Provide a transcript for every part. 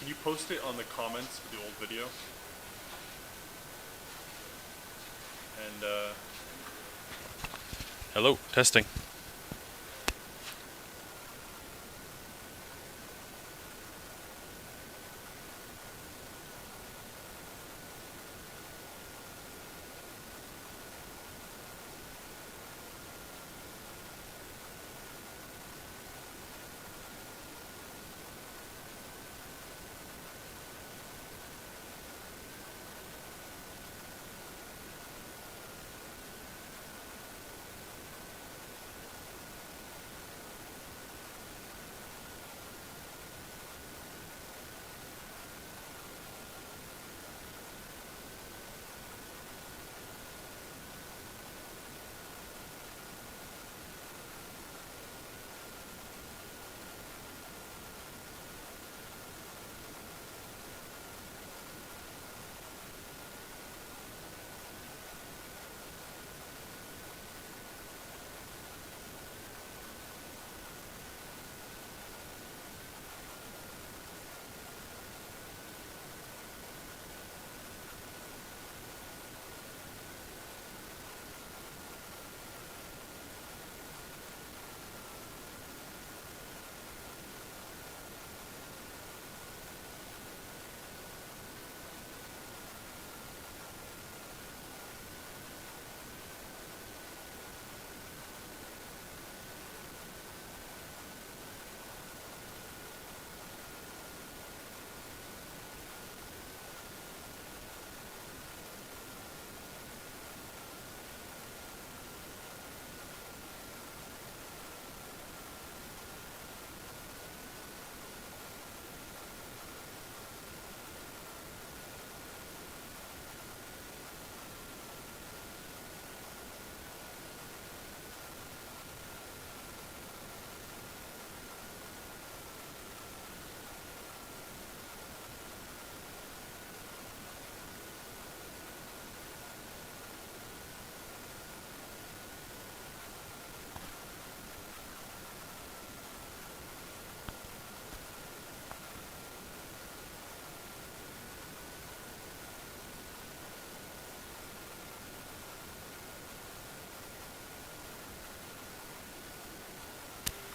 Can you post it on the comments for the old video? And, hello, testing.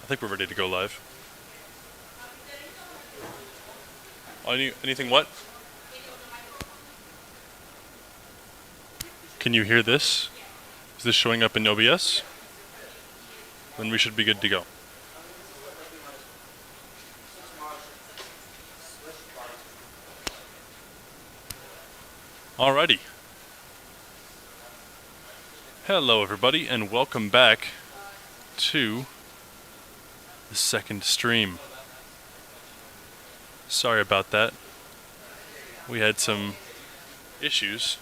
I think we're ready to go live. Anything what? Can you hear this? Is this showing up in OBS? Then we should be good to go. Alrighty. Hello everybody and welcome back to the second stream. Sorry about that. We had some issues.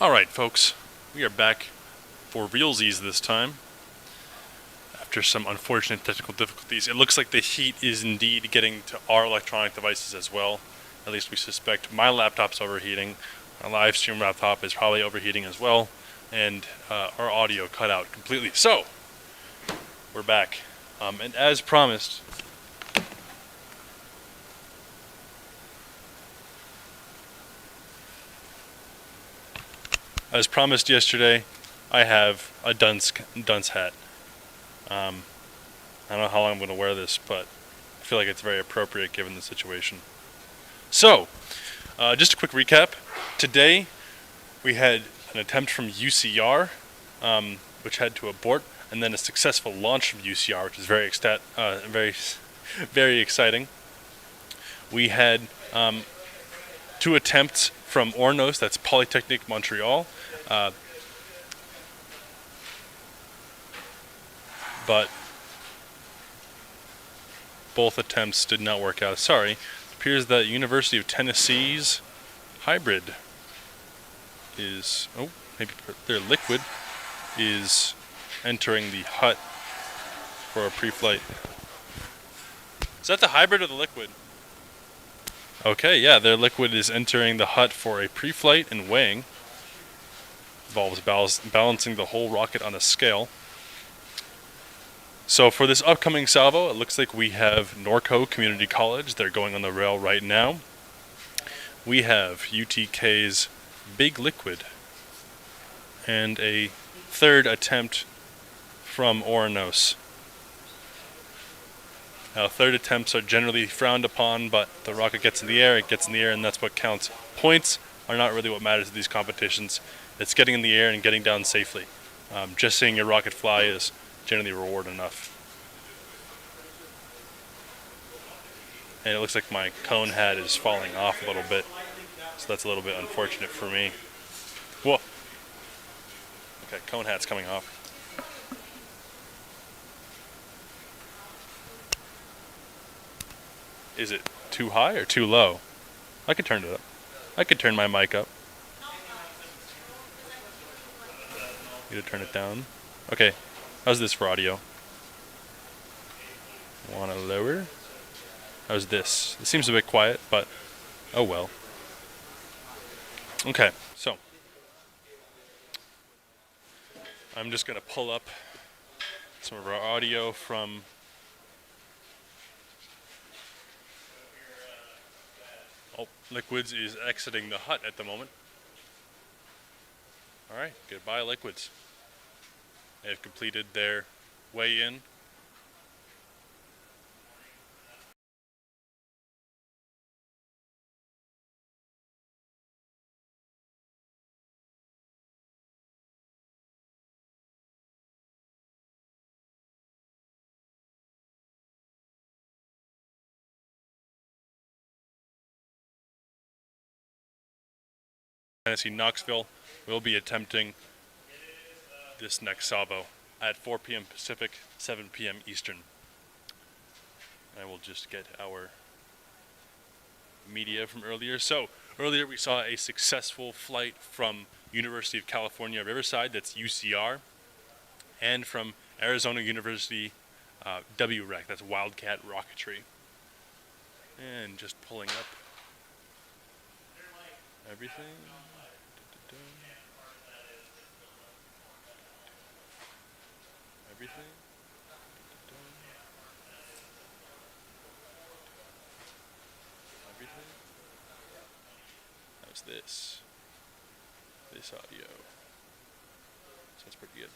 Alright folks, we are back for realsies this time. After some unfortunate technical difficulties, it looks like the heat is indeed getting to our electronic devices as well. At least we suspect. My laptop's overheating, our Livestream laptop is probably overheating as well, and our audio cut out completely. So, we're back. And as promised, yesterday, I have a dunce hat. I don't know how long I'm going to wear this, but I feel like it's very appropriate given the situation. So, just a quick recap. Today, we had an attempt from UCR, which had to abort, and then a successful launch from UCR, which is very exciting. We had 2 attempts from Oronos, that's Polytechnique Montreal, but both attempts did not work out. Sorry, it appears that University of Tennessee's hybrid is, maybe their liquid is entering the hut for a pre-flight. Is that the hybrid or the liquid? Okay, yeah, their liquid is entering the hut for a pre-flight and weighing. Involves balancing the whole rocket on a scale. So for this upcoming salvo, it looks like we have Norco Community College. They're going on the rail right now. We have UTK's Big Liquid. And a 3rd attempt from Oronos. Now, 3rd attempts are generally frowned upon, but the rocket gets in the air, and that's what counts. Points are not really what matters in these competitions. It's getting in the air and getting down safely. Just seeing your rocket fly is generally reward enough. And it looks like my cone hat is falling off a little bit, so that's a little bit unfortunate for me. Whoa! Okay, cone hat's coming off. Is it too high or too low? I could turn it up. I could turn my mic up. Need to turn it down. Okay, how's this for audio? Want to lower? How's this? It seems a bit quiet, but oh well. Okay, so I'm just going to pull up some of our audio from Liquids is exiting the hut at the moment. Alright, goodbye Liquids. They have completed their weigh-in. Tennessee Knoxville will be attempting this next salvo at 4 p.m. Pacific, 7 p.m. Eastern. I will just get our media from earlier. So earlier we saw a successful flight from University of California, Riverside, that's UCR, and from Arizona University, WREC, that's Wildcat Rocketry. And just pulling up everything. Everything. is this audio. Sounds pretty good.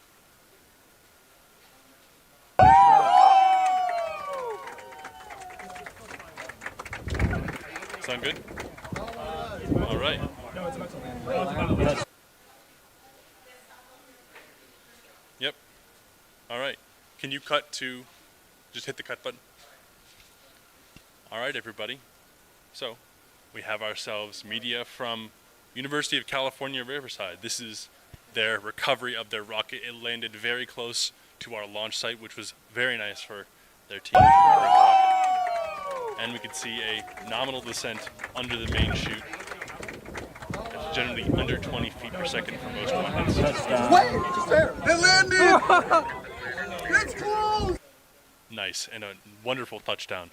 Sound good? All right. Yep. All right. Can you cut to, just hit the cut button? All right, everybody. So, we have ourselves media from University of California, Riverside. This is their recovery of their rocket. It landed very close to our launch site, which was very nice for their team to recover the rocket. And we could see a nominal descent under the main chute. It's generally under 20 feet per second for most rockets. Wait! Just there! It landed! It's close! Nice, and a wonderful touchdown.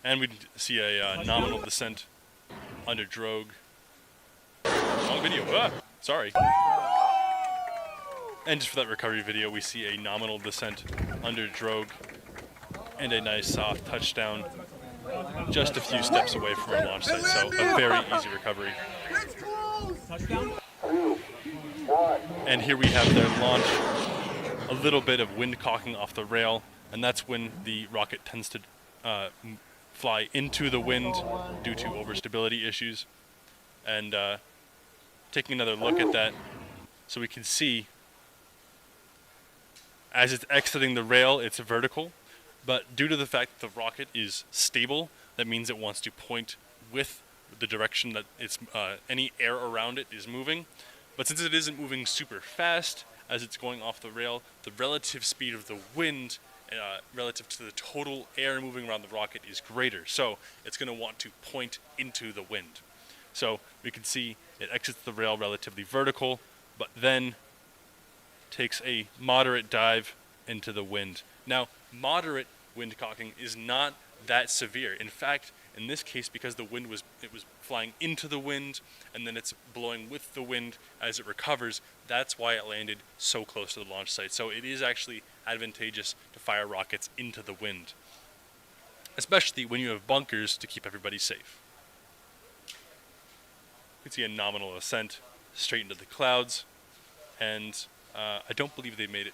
And we see a nominal descent under drogue. Wrong video. Sorry. And just for that recovery video, we see a nominal descent under drogue and a nice soft touchdown just a few steps away from our launch site. So a very easy recovery. And here we have their launch. A little bit of wind caulking off the rail, and that's when the rocket tends to fly into the wind due to overstability issues. And taking another look at that, so we can see as it's exiting the rail, it's vertical, but due to the fact that the rocket is stable, that means it wants to point with the direction that it's any air around it is moving. But since it isn't moving super fast as it's going off the rail, the relative speed of the wind relative to the total air moving around the rocket is greater. So it's going to want to point into the wind. So we can see it exits the rail relatively vertical, but then takes a moderate dive into the wind. Now, moderate wind caulking is not that severe. In fact, in this case, because the wind was flying into the wind and then it's blowing with the wind as it recovers, that's why it landed so close to the launch site. So it is actually advantageous to fire rockets into the wind, especially when you have bunkers to keep everybody safe. You can see a nominal ascent straight into the clouds, and I don't believe they made it.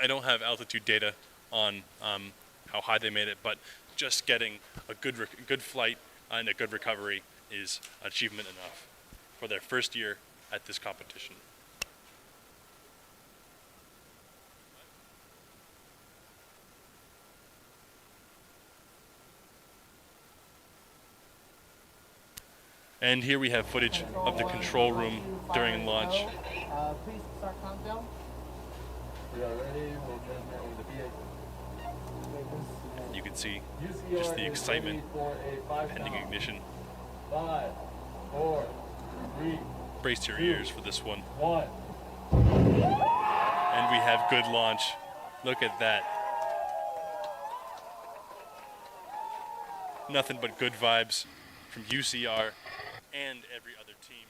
I don't have altitude data on how high they made it, but just getting a good flight and a good recovery is achievement enough for their first year at this competition. And here we have footage of the control room during launch. Please start countdown. We are ready. You can see just the excitement, pending ignition. 5, 4, 3. Brace your ears for this one. 1. And we have good launch. Look at that. Nothing but good vibes from UCR and every other team.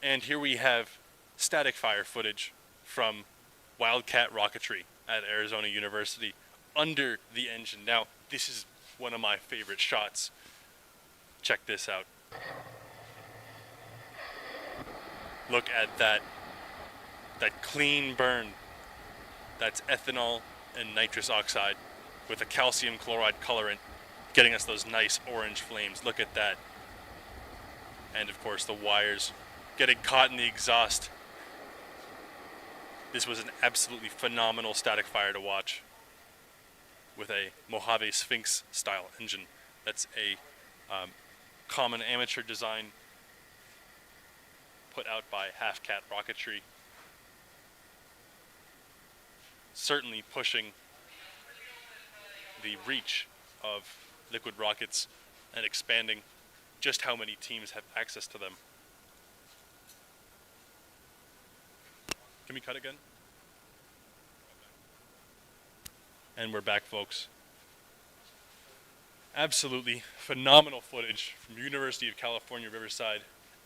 And here we have static fire footage from Wildcat Rocketry at Arizona University under the engine. Now, this is one of my favorite shots. Check this out. Look at that clean burn. That's ethanol and nitrous oxide with a calcium chloride colorant, getting us those nice orange flames. Look at that. And of course the wires getting caught in the exhaust. This was an absolutely phenomenal static fire to watch with a Mojave Sphinx style engine. That's a common amateur design put out by Half Cat Rocketry. Certainly pushing the reach of liquid rockets and expanding just how many teams have access to them. Can we cut again? And we're back, folks. Absolutely phenomenal footage from University of California, Riverside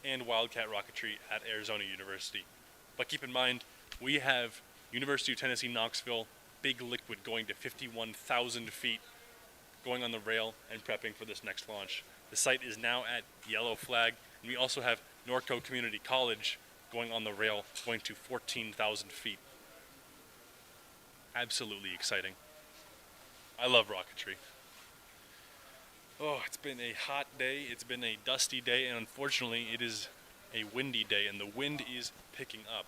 and Wildcat Rocketry at Arizona University. But keep in mind, we have University of Tennessee, Knoxville, big liquid going to 51,000 feet, going on the rail and prepping for this next launch. The site is now at yellow flag, and we also have Norco Community College going on the rail, going to 14,000 feet. Absolutely exciting. I love rocketry. Oh, it's been a hot day, it's been a dusty day, and unfortunately it is a windy day, and the wind is picking up.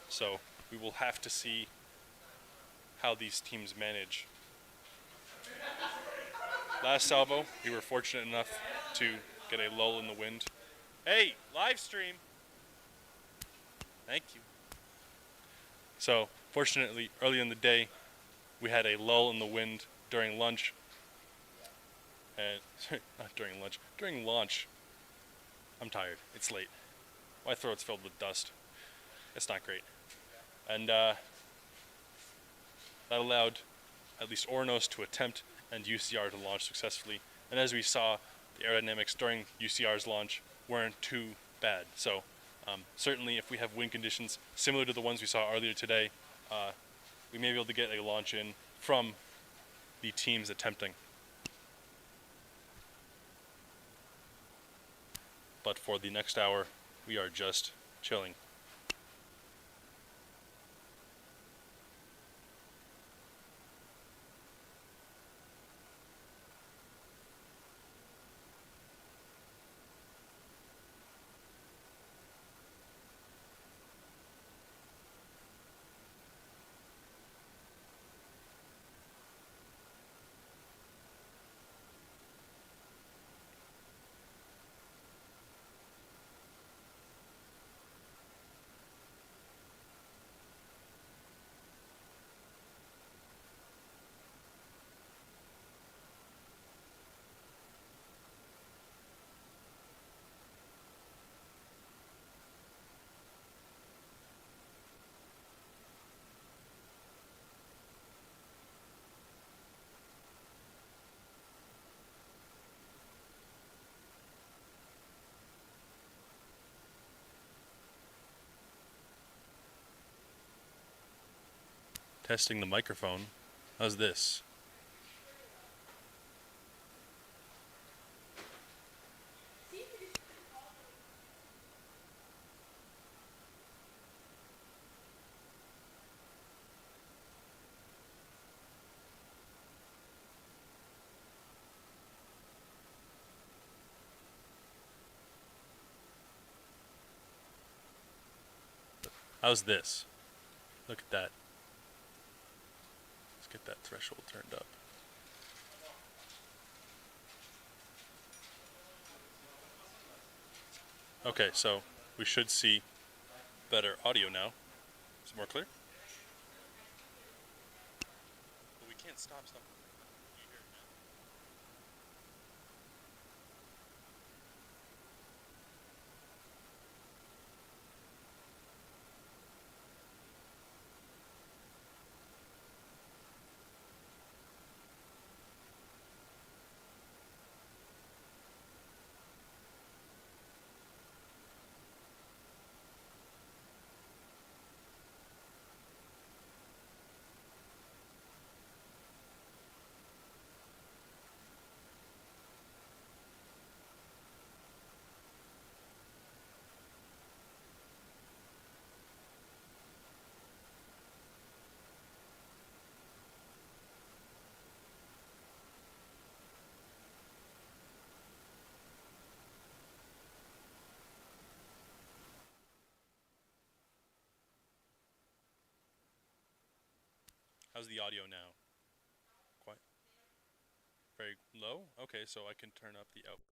So we will have to see how these teams manage. Last salvo, we were fortunate enough to get a lull in the wind. Hey, Livestream! Thank you. So, fortunately, early in the day, we had a lull in the wind during lunch. And, not during lunch, during launch. I'm tired. It's late. My throat's filled with dust. It's not great. And that allowed at least Oronos to attempt and UCR to launch successfully. And as we saw, the aerodynamics during UCR's launch weren't too bad. So certainly if we have wind conditions similar to the ones we saw earlier today, we may be able to get a launch in from the teams attempting. But for the next hour, we are just chilling. Testing the microphone. How's this? How's this? Look at that. Let's get that threshold turned up. Okay, so we should see better audio now. Is it more clear? But we can't stop something. You hear it now? How's the audio now? Quite very low? Okay, so I can turn up the output.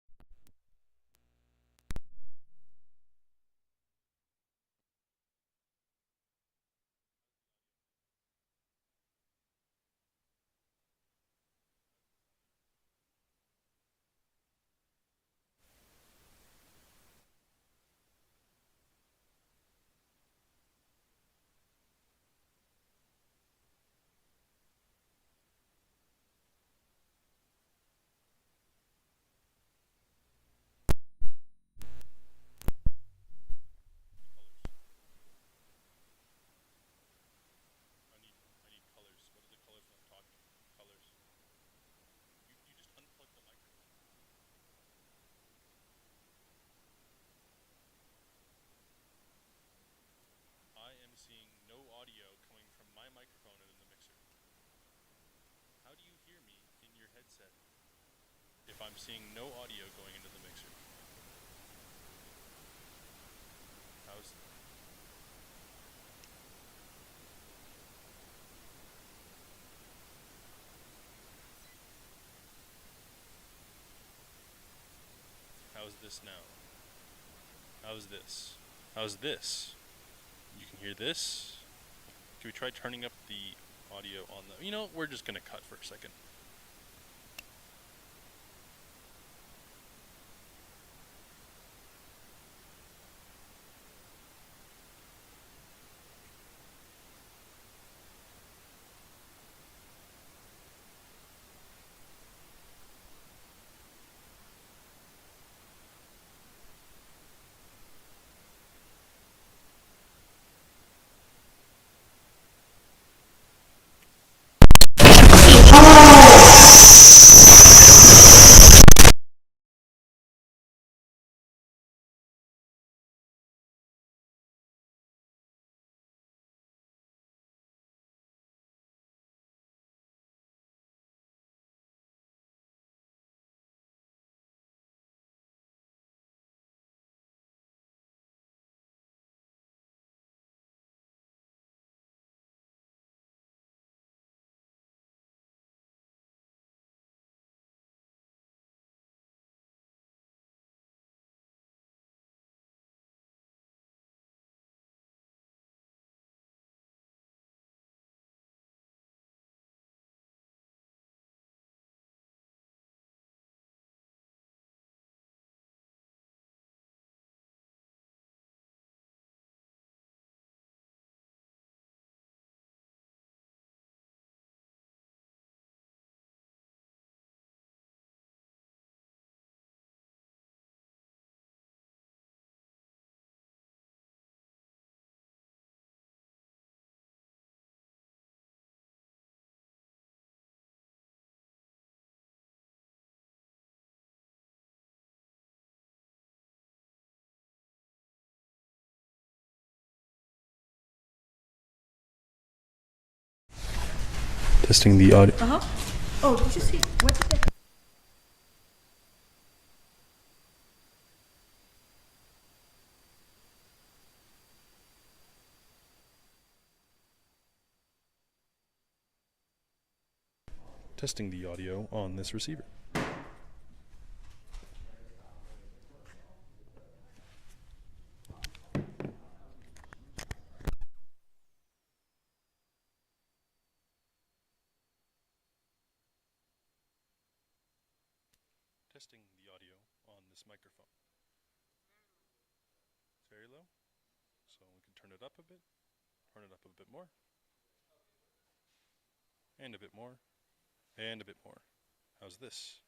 headset if I'm seeing no audio going into the mixer. How's this now? How's this? How's this? You can hear this? Can we try turning up the audio on the... You know, we're just gonna cut for a second. Testing the audio. Oh, did you see? What did they... Testing the audio on this receiver. Testing the audio on this microphone. It's very low, so we can turn it up a bit, turn it up a bit more, and a bit more, and a bit more. How's this?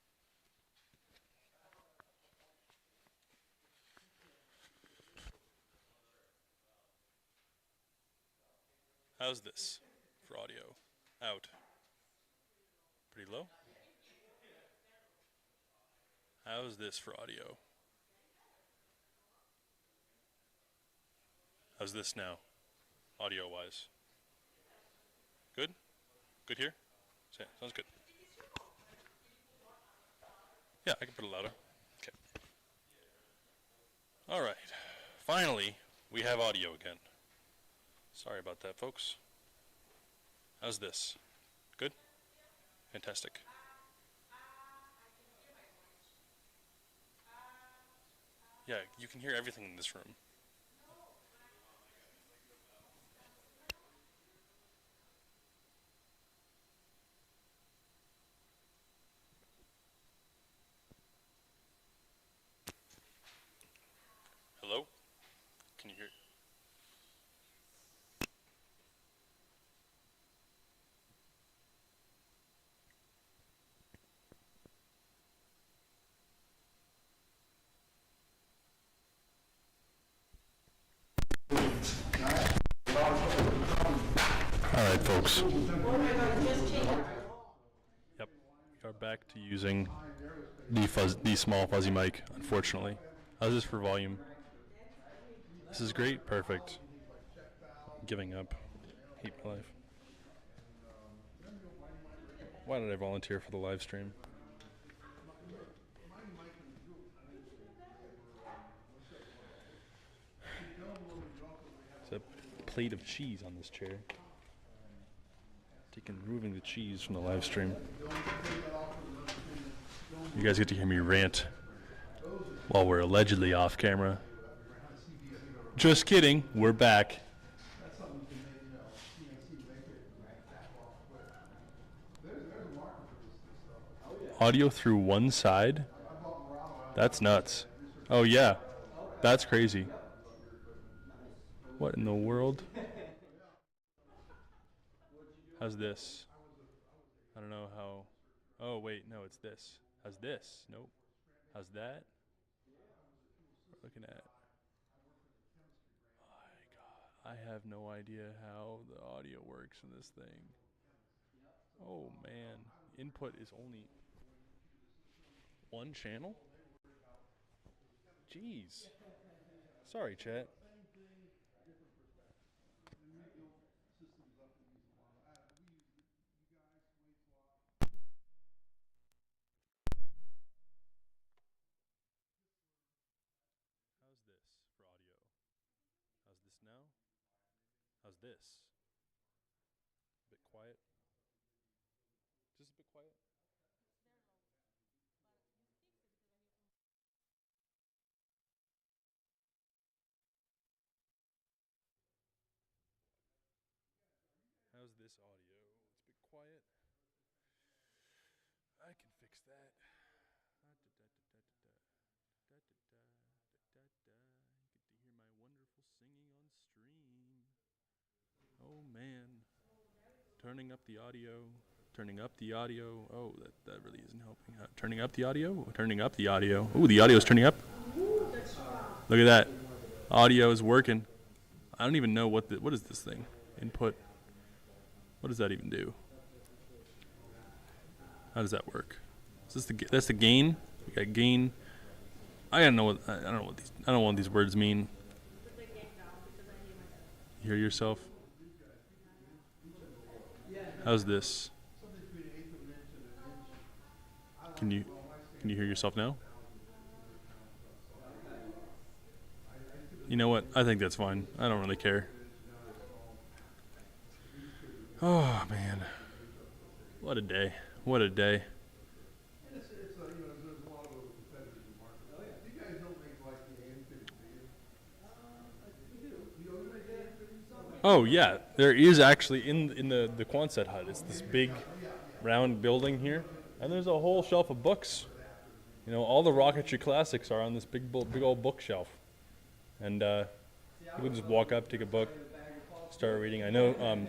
How's this for audio? Out. Pretty low. How's this for audio? How's this now, audio-wise? Good? Good here? Sounds good. Yeah, I can put it louder. Okay. All right. Finally, we have audio again. Sorry about that, folks. How's this? Good? Fantastic. Yeah, you can hear everything in this room. Hello? Can you hear? Alright, folks. Yep, we are back to using the small fuzzy mic, unfortunately. How's this for volume? This is great, perfect. Giving up. Hate my life. Why did I volunteer for the live stream? plate of cheese on this chair. Removing the cheese from the live stream. You guys get to hear me rant while we're allegedly off camera. Just kidding, we're back. Audio through one side? That's nuts. Oh yeah, that's crazy. What in the world? How's this? I don't know how. Oh wait, no, it's this. How's this? Nope. How's that? We're looking at. Oh my God, I have no idea how the audio works in this thing. Oh man, input is only one channel? Jeez. Sorry, chat. How's this for audio? How's this now? How's this? A bit quiet? Just a bit quiet? How's this audio? It's a bit quiet. I can fix that. You get to hear my wonderful singing on stream. Oh man. Turning up the audio. Turning up the audio. Oh, that really isn't helping. Turning up the audio? Turning up the audio. Ooh, the audio's turning up. Look at that. Audio is working. I don't even know what is this thing? Input. What does that even do? How does that work? Is this that's the gain? We got gain. I don't know what I don't know what these words mean. You hear yourself? How's this? Can you hear yourself now? You know what? I think that's fine. I don't really care. Oh man. What a day. What a day. Oh yeah, there is actually in the Quonset hut. It's this big round building here, and there's a whole shelf of books. You know, all the Rocketry classics are on this big old bookshelf, and you can just walk up, take a book, start reading. I know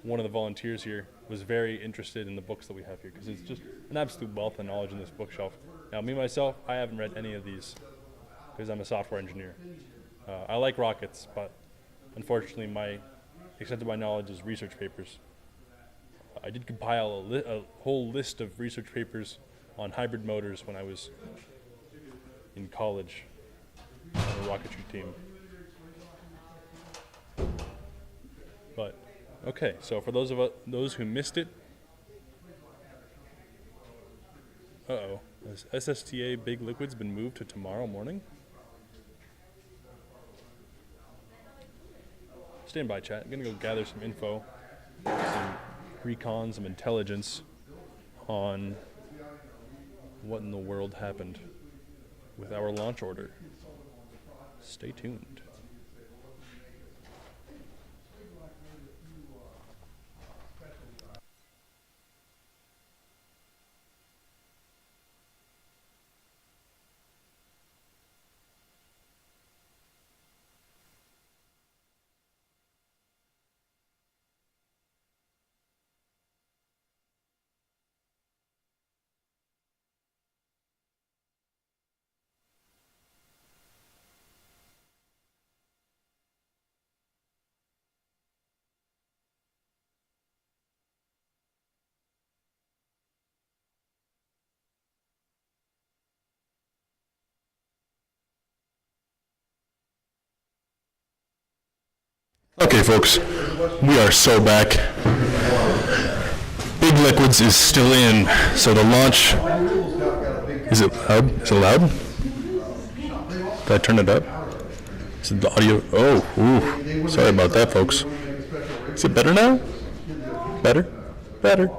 one of the volunteers here was very interested in the books that we have here because it's just an absolute wealth of knowledge in this bookshelf. Now, me myself, I haven't read any of these because I'm a software engineer. I like rockets, but unfortunately, my extent of my knowledge is research papers. I did compile a whole list of research papers on hybrid motors when I was in college on the Rocketry team. But okay, so for those who missed it, has SSTA Big Liquid's been moved to tomorrow morning? Stand by, chat. I'm gonna go gather some info, some recon, some intelligence on what in the world happened with our launch order. Stay tuned. Okay, folks, we are so back. Big Liquids is still in, so the launch. Is it loud? Is it loud? Did I turn it up? Is the audio? Oh, ooh. Sorry about that, folks. Is it better now? Better? Better.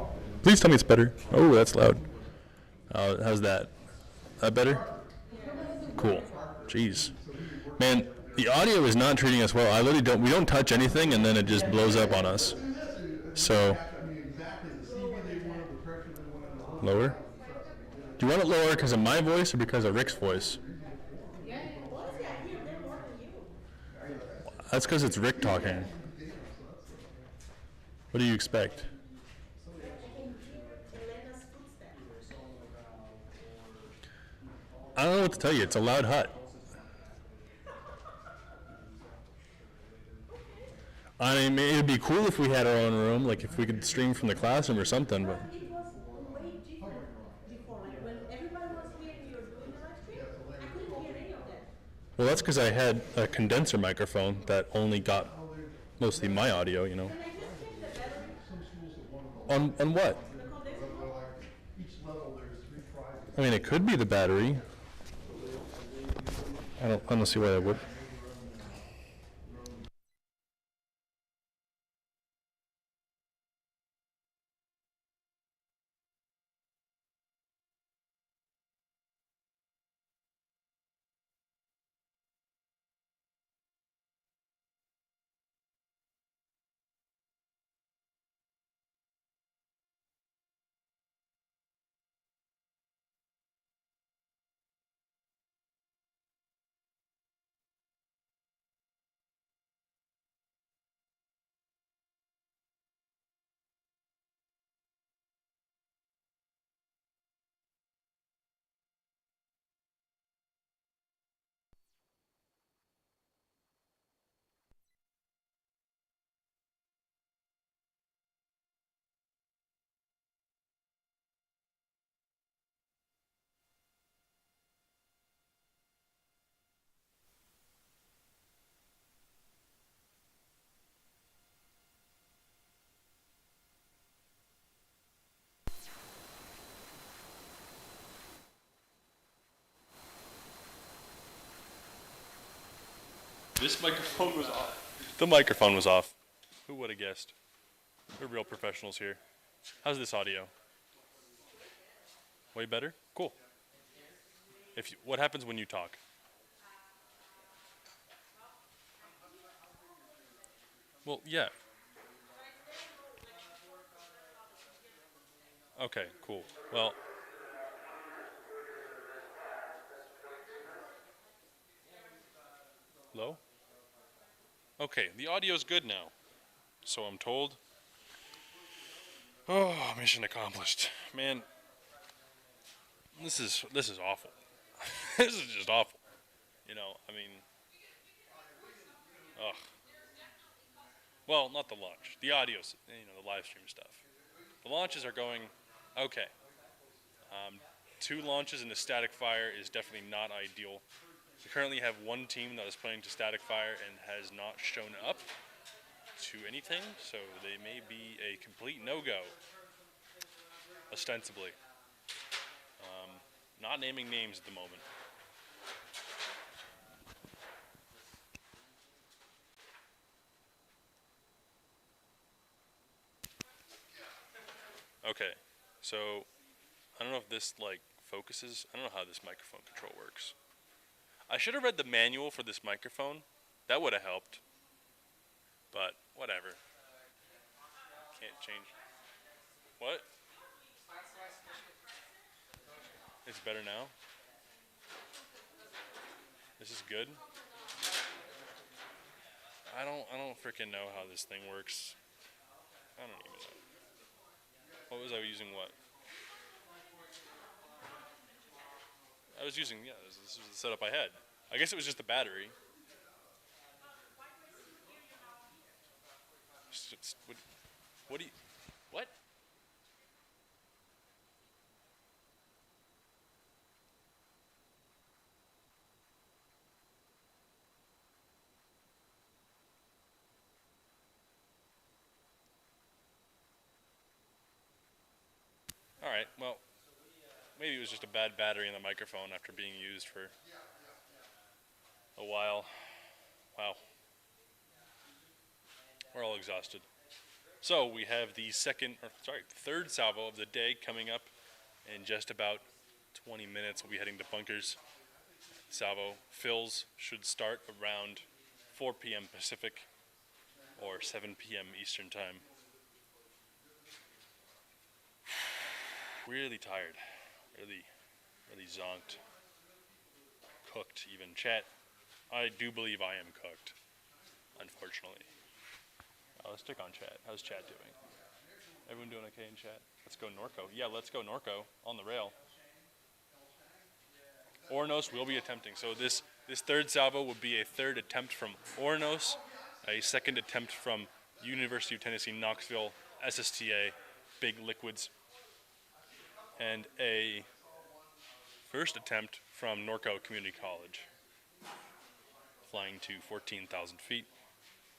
Please tell me it's better. Oh, that's loud. How's that? That better? Cool. Jeez. Man, the audio is not treating us well. We don't touch anything and then it just blows up on us. So, lower? Do you want it lower because of my voice or because of Rick's voice? That's because it's Rick talking. What do you expect? I don't know what to tell you. It's a loud hut. I mean, it'd be cool if we had our own room, like if we could stream from the classroom or something, but... It was way different before. Like when everybody was here and you were doing the live stream, I couldn't hear any of that. Well, that's because I had a condenser microphone that only got mostly my audio, you know. Can I just check the battery? On what? The condenser? I mean, it could be the battery. I don't see why that would. This microphone was off. The microphone was off. Who would have guessed? We're real professionals here. How's this audio? Way better? Cool. What happens when you talk? Well, yeah. Okay, cool. Well, low? Okay, the audio's good now. So I'm told. Oh, mission accomplished. Man, this is awful. This is just awful. You know, I mean, ugh. Well, not the launch. The audio's, the live stream stuff. The launches are going okay. 2 launches in the static fire is definitely not ideal. We currently have one team that is playing to static fire and has not shown up to anything, so they may be a complete no-go, ostensibly. Not naming names at the moment. Okay, so I don't know if this focuses. I don't know how this microphone control works. I should have read the manual for this microphone. That would have helped. But whatever. Can't change. What? It's better now? This is good? I don't freaking know how this thing works. I don't even know. What was I using? What? I was using, this was the setup I had. I guess it was just the battery. What do you, what? Alright, well, maybe it was just a bad battery in the microphone after being used for a while. Wow. We're all exhausted. So we have the third salvo of the day coming up in just about 20 minutes. We'll be heading to bunkers. Salvo fills should start around 4 p.m. Pacific or 7 p.m. Eastern Time. Really tired. Really zonked. Cooked even. Chat, I do believe I am cooked, unfortunately. Let's check on chat. How's chat doing? Everyone doing okay in chat? Let's go Norco. Yeah, let's go Norco on the rail. Oronos will be attempting. So this third salvo would be a third attempt from Oronos, a second attempt from University of Tennessee, Knoxville, SSTA, Big Liquids, and a first attempt from Norco Community College, flying to 14,000 feet.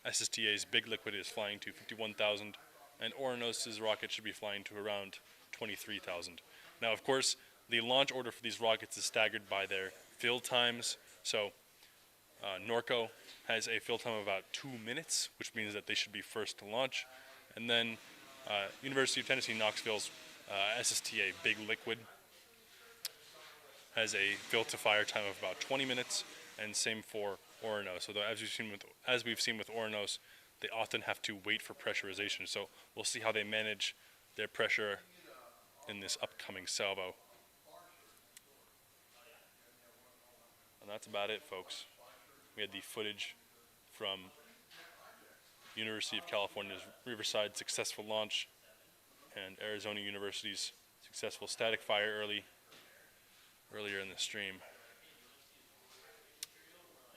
SSTA's Big Liquid is flying to 51,000, and Oronos' rocket should be flying to around 23,000. Now, of course, the launch order for these rockets is staggered by their fill times. So, Norco has a fill time of about 2 minutes, which means that they should be first to launch. And then University of Tennessee Knoxville's SSTA Big Liquid has a fill to fire time of about 20 minutes, and same for Oronos. So as we've seen with Oronos, they often have to wait for pressurization. So we'll see how they manage their pressure in this upcoming salvo. And that's about it, folks. We had the footage from University of California's Riverside successful launch and Arizona University's successful static fire earlier in the stream.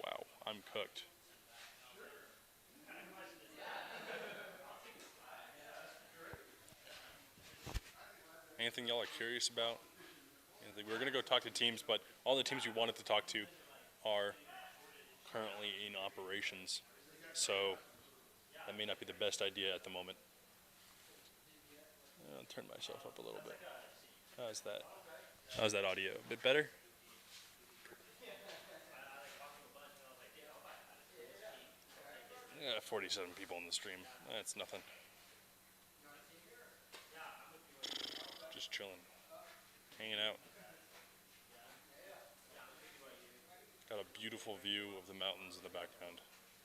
Wow, I'm cooked. Anything y'all are curious about? We're going to go talk to teams, but all the teams we wanted to talk to are currently in operations. So that may not be the best idea at the moment. I'll turn myself up a little bit. How's that? How's that audio? A bit better? Yeah, 47 people in the stream. That's nothing. Just chilling. Hanging out. Got a beautiful view of the mountains in the background.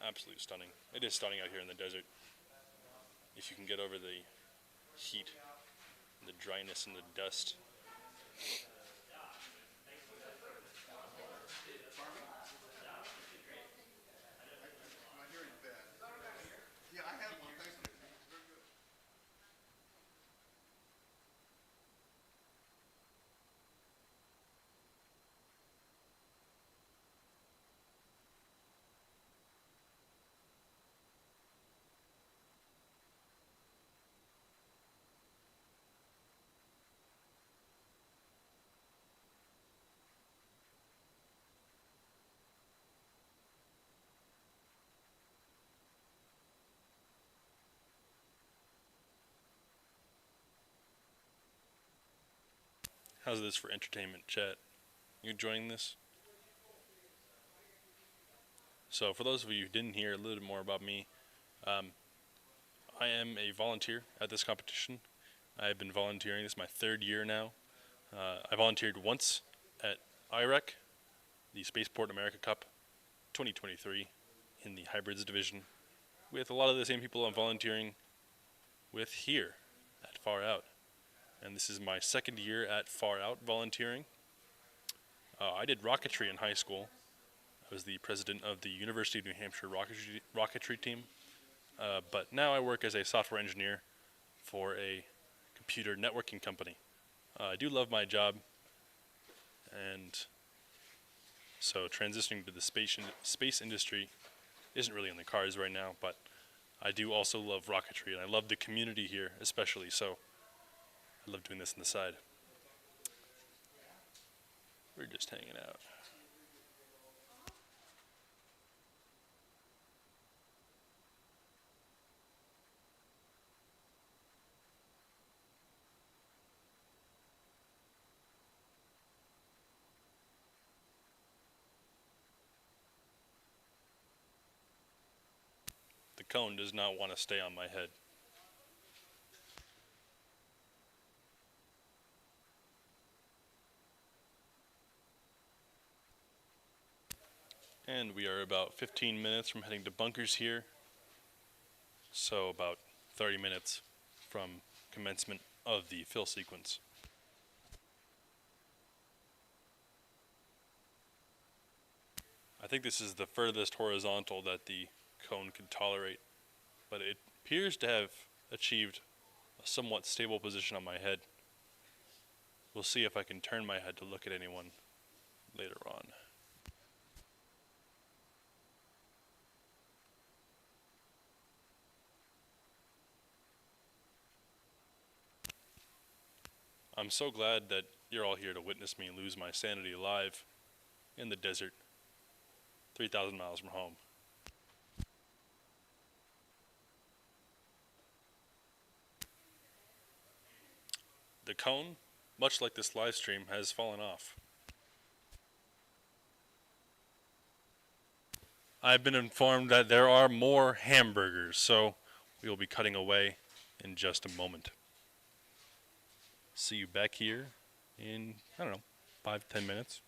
Absolutely stunning. It is stunning out here in the desert. If you can get over the heat, the dryness, and the dust. My hearing's bad. Yeah, I had one. Thanks. It's very good. How's this for entertainment, chat? You enjoying this? So for those of you who didn't hear a little bit more about me, I am a volunteer at this competition. I've been volunteering. This is my third year now. I volunteered once at IREC, the Spaceport America Cup 2023, in the Hybrids division, with a lot of the same people I'm volunteering with here at Far Out. And this is my second year at Far Out volunteering. I did Rocketry in high school. I was the president of the University of New Hampshire Rocketry team. But now I work as a software engineer for a computer networking company. I do love my job, and so transitioning to the space industry isn't really in the cards right now, but I do also love Rocketry, and I love the community here especially, so I love doing this on the side. We're just hanging out. cone does not want to stay on my head. And we are about 15 minutes from heading to bunkers here. So about 30 minutes from commencement of the fill sequence. I think this is the furthest horizontal that the cone could tolerate, but it appears to have achieved a somewhat stable position on my head. We'll see if I can turn my head to look at anyone later on. I'm so glad that you're all here to witness me lose my sanity live in the desert, 3,000 miles from home. The cone, much like this live stream, has fallen off. I've been informed that there are more hamburgers, so we will be cutting away in just a moment. See you back here in, I don't know, 5-10 minutes.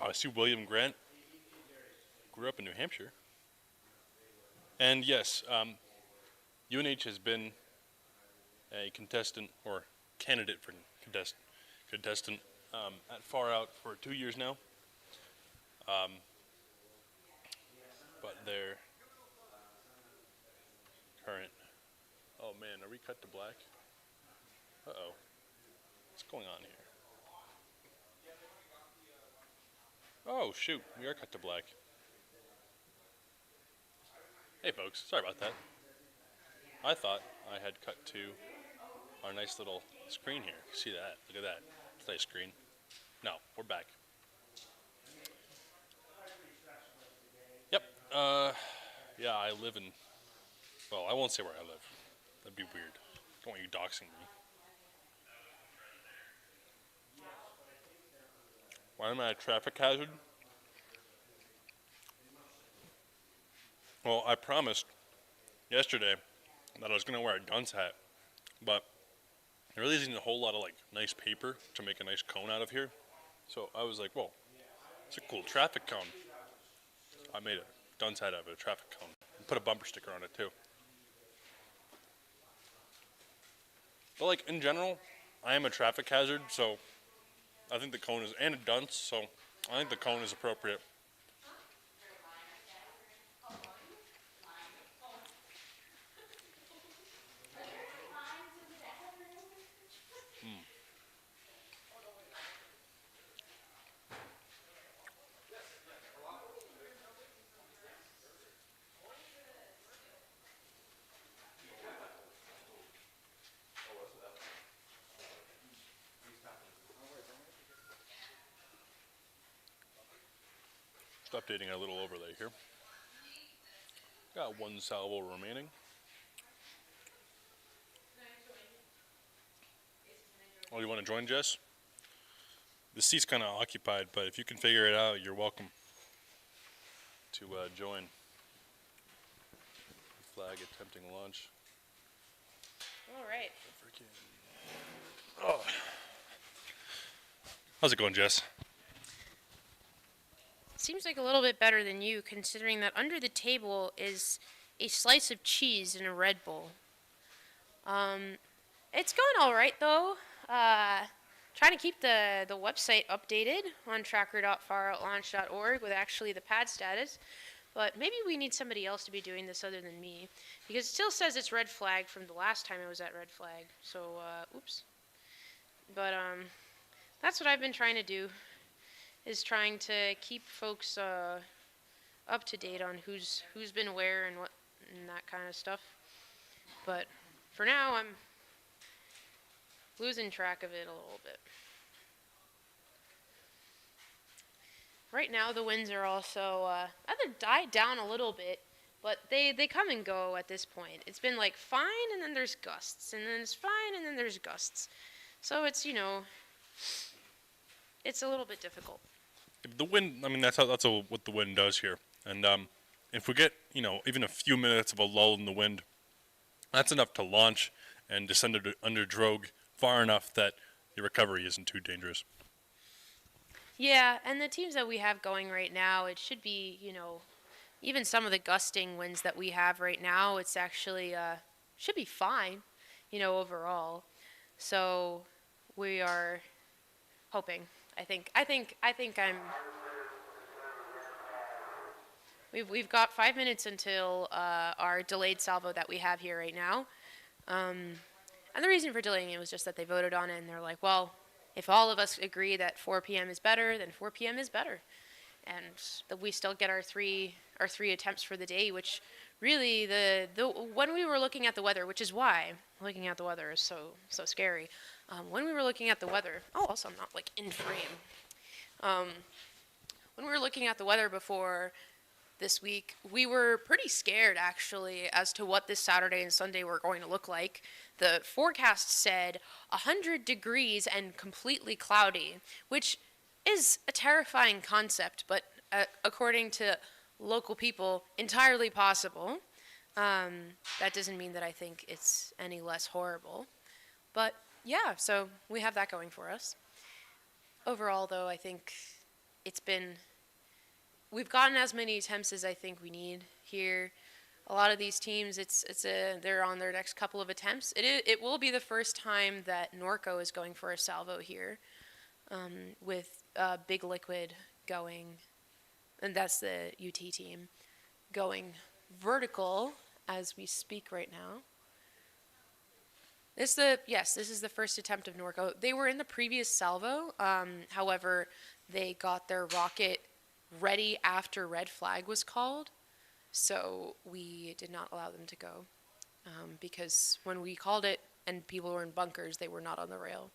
Oh, I see William Grant grew up in New Hampshire. And yes, UNH has been a contestant or candidate for contestant at Far Out for 2 years now. But their current. Oh man, are we cut to black? Uh-oh. What's going on here? Oh shoot, we are cut to black. Hey folks, sorry about that. I thought I had cut to our nice little screen here. See that? Look at that. It's a nice screen. No, we're back. Yep. Yeah, I live in. Well, I won't say where I live. That'd be weird. Don't want you doxing me. Why am I a traffic hazard? Well, I promised yesterday that I was going to wear a dunce hat, but there really isn't a whole lot of like nice paper to make a nice cone out of here. So I was like, whoa, it's a cool traffic cone. I made a dunce hat out of a traffic cone and put a bumper sticker on it too. But like in general, I am a traffic hazard, so I think the cone is, and a dunce, so I think the cone is appropriate. Just updating our little overlay here. Got one salvo remaining. Oh, you want to join, Jess? The seat's kind of occupied, but if you can figure it out, you're welcome to join. Flag attempting launch. All right. Oh. How's it going, Jess? Seems like a little bit better than you, considering that under the table is a slice of cheese in a Red Bull. It's going all right, though. Trying to keep the website updated on tracker.faroutlaunch.org with actually the pad status. But maybe we need somebody else to be doing this other than me, because it still says it's red flag from the last time I was at red flag. So, oops. But that's what I've been trying to do, is trying to keep folks up to date on who's been where and what and that kind of stuff. But for now, I'm losing track of it a little bit. Right now, the winds are also either died down a little bit, but they come and go at this point. It's been like fine, and then there's gusts, and then it's fine, and then there's gusts. So it's, it's a little bit difficult. The wind, I mean, that's what the wind does here. And if we get, even a few minutes of a lull in the wind, that's enough to launch and descend under drogue far enough that the recovery isn't too dangerous. Yeah, and the teams that we have going right now, it should be, even some of the gusting winds that we have right now, it's actually should be fine, overall. So we are hoping. I think we've got 5 minutes until our delayed salvo that we have here right now. And the reason for delaying it was just that they voted on it, and they're like, well, if all of us agree that 4 p.m. is better, then 4 p.m. is better. And that we still get our three attempts for the day, which really when we were looking at the weather, which is why looking at the weather is so scary. When we were looking at the weather, also I'm not like in frame. When we were looking at the weather before this week, we were pretty scared actually as to what this Saturday and Sunday were going to look like. The forecast said 100 degrees and completely cloudy, which is a terrifying concept, but according to local people, entirely possible. That doesn't mean that I think it's any less horrible. But yeah, so we have that going for us. Overall, though, I think it's been, we've gotten as many attempts as I think we need here. A lot of these teams, they're on their next couple of attempts. It will be the first time that Norco is going for a salvo here, with Big Liquid going, and that's the UT team, going vertical as we speak right now. This is the first attempt of Norco. They were in the previous salvo. However, they got their rocket ready after red flag was called, so we did not allow them to go, because when we called it and people were in bunkers, they were not on the rail.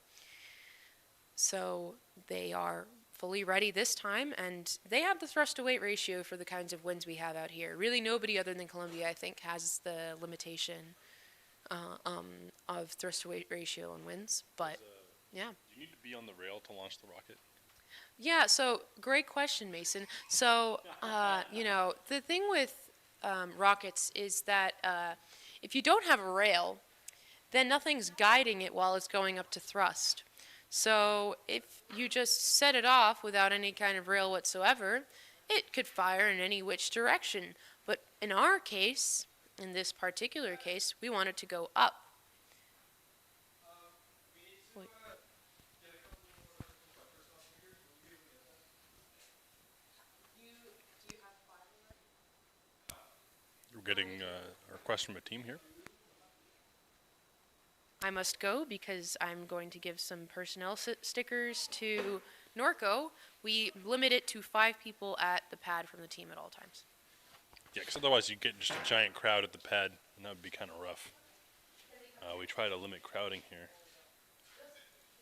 So they are fully ready this time, and they have the thrust to weight ratio for the kinds of winds we have out here. Really, nobody other than Columbia, I think, has the limitation of thrust to weight ratio on winds. But yeah. Do you need to be on the rail to launch the rocket? Yeah, so great question, Mason. So, the thing with rockets is that if you don't have a rail, then nothing's guiding it while it's going up to thrust. So if you just set it off without any kind of rail whatsoever, it could fire in any which direction. But in our case, in this particular case, we want it to go up. Wait. We're getting a request from a team here. I must go because I'm going to give some personnel stickers to Norco. We limit it to 5 people at the pad from the team at all times. Yeah, because otherwise you get just a giant crowd at the pad, and that would be kind of rough. We try to limit crowding here.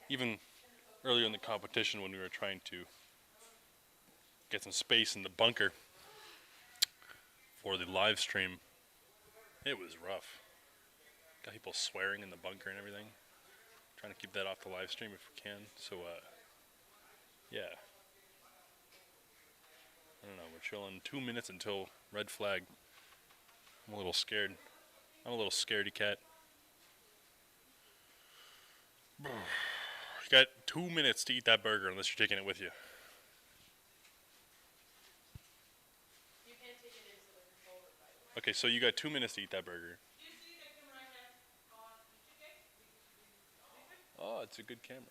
Even earlier in the competition when we were trying to get some space in the bunker for the live stream, it was rough. Got people swearing in the bunker and everything. Trying to keep that off the live stream if we can. So, yeah. I don't know, we're chilling 2 minutes until red flag. I'm a little scared. I'm a little scaredy cat. You got 2 minutes to eat that burger unless you're taking it with you. You can't take it into the controller, by the way. Okay, so you got 2 minutes to eat that burger. Oh, it's a good camera.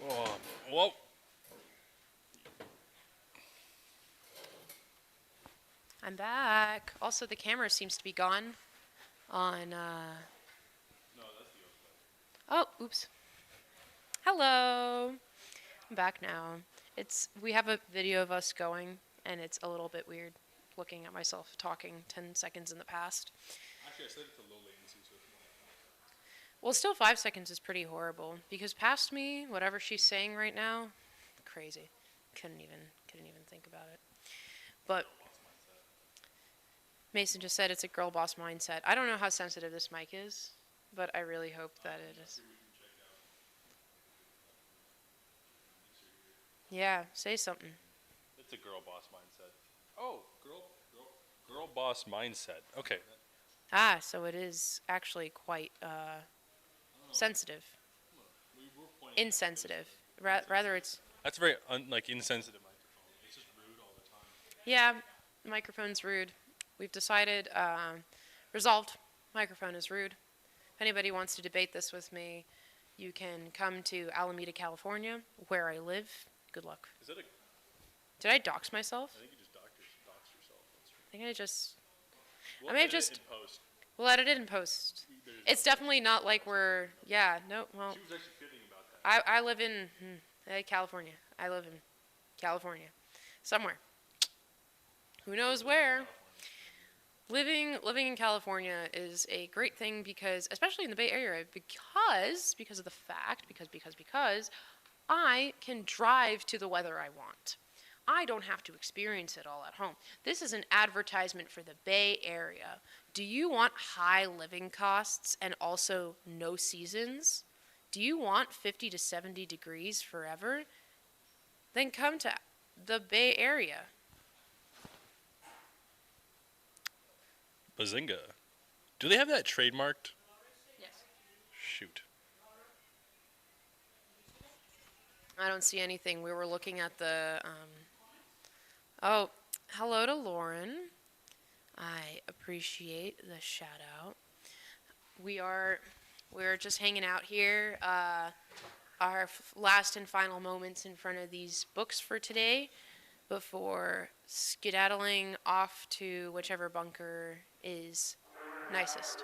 Oh, whoa. I'm back. Also, the camera seems to be gone on, No, that's the Oh, oops. Hello. I'm back now. We have a video of us going, and it's a little bit weird looking at myself talking 10 seconds in the past. Actually, I said it's a low latency, so Well, still 5 seconds is pretty horrible, because past me, whatever she's saying right now, crazy. Couldn't even think about it. But Mason just said it's a girl boss mindset. I don't know how sensitive this mic is, but I really hope that it is. Yeah, say something. it's a girl boss mindset. Oh, girl boss mindset. Okay. Ah, so it is actually quite sensitive. We were pointing Insensitive. Rather, it's... That's a very insensitive microphone. It's just rude all the time. Yeah, microphone's rude. We've decided, resolved, microphone is rude. If anybody wants to debate this with me, you can come to Alameda, California, where I live. Good luck. Is that a? Did I dox myself? I think you just doxed yourself. That's true. I think I just... We'll I may have edit it just... in post. We'll edit it in post. It's definitely not like we're... Yeah, no, well... She was actually kidding about that. I live in California. I live in California. Somewhere. Who knows where? Living in California is a great thing because, especially in the Bay Area, because of the fact, because I can drive to the weather I want. I don't have to experience it all at home. This is an advertisement for the Bay Area. Do you want high living costs and also no seasons? Do you want 50 to 70 degrees forever? Then come to the Bay Area. Bazinga. Do they have that trademarked? Yes. Shoot. I don't see anything. We were looking at the. Oh, hello to Lauren. I appreciate the shout out. We are we're just hanging out here. Our last and final moments in front of these books for today before skedaddling off to whichever bunker is nicest.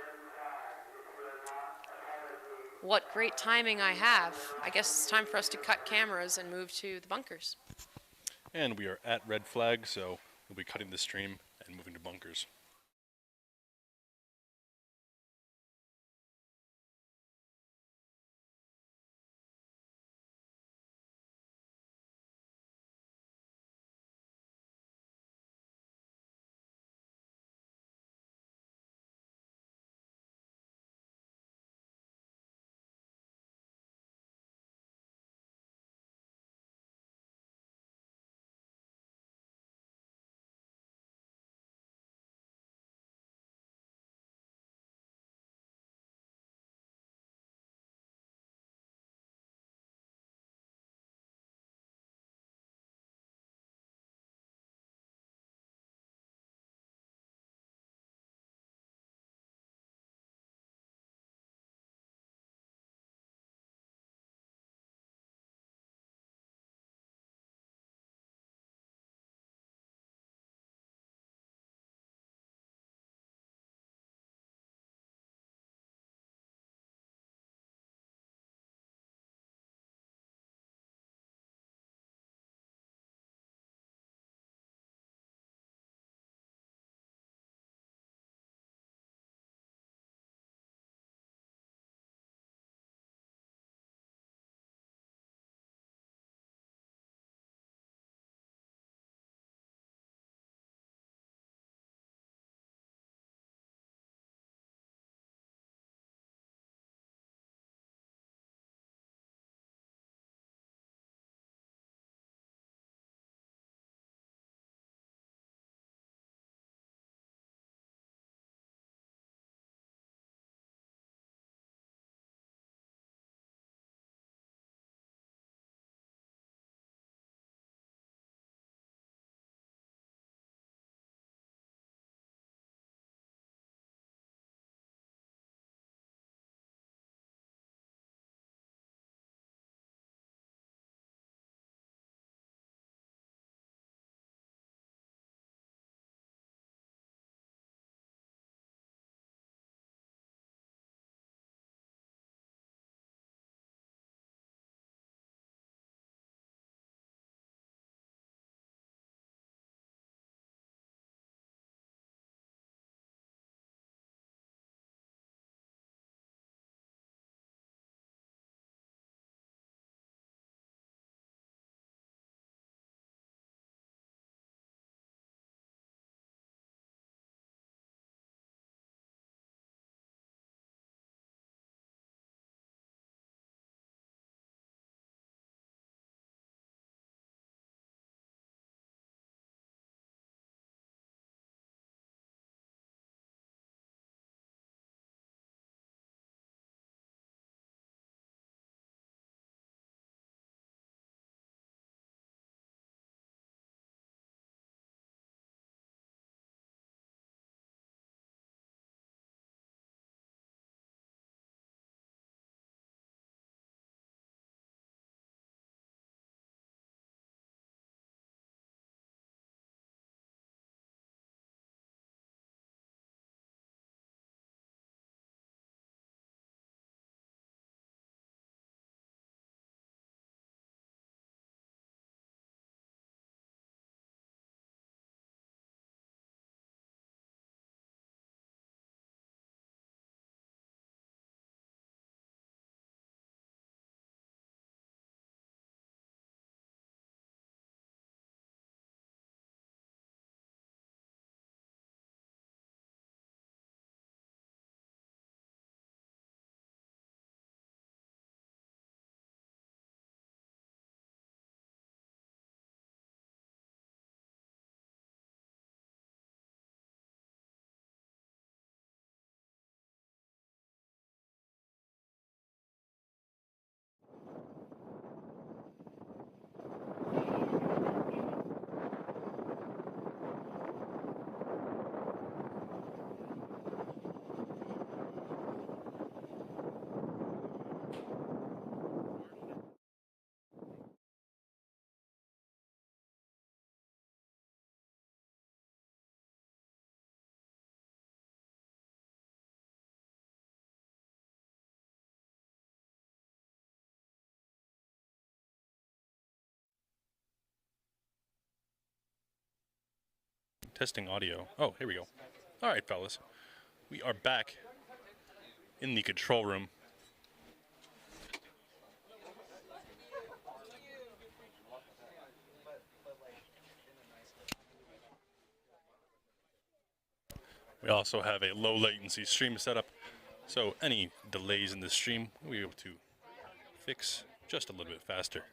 What great timing I have. I guess it's time for us to cut cameras and move to the bunkers. And we are at red flag, so we'll be cutting the stream and moving to bunkers. testing audio. Oh, here we go. All right, fellas. We are back in the control room. We also have a low latency stream setup, so any delays in the stream we'll be able to fix just a little bit faster.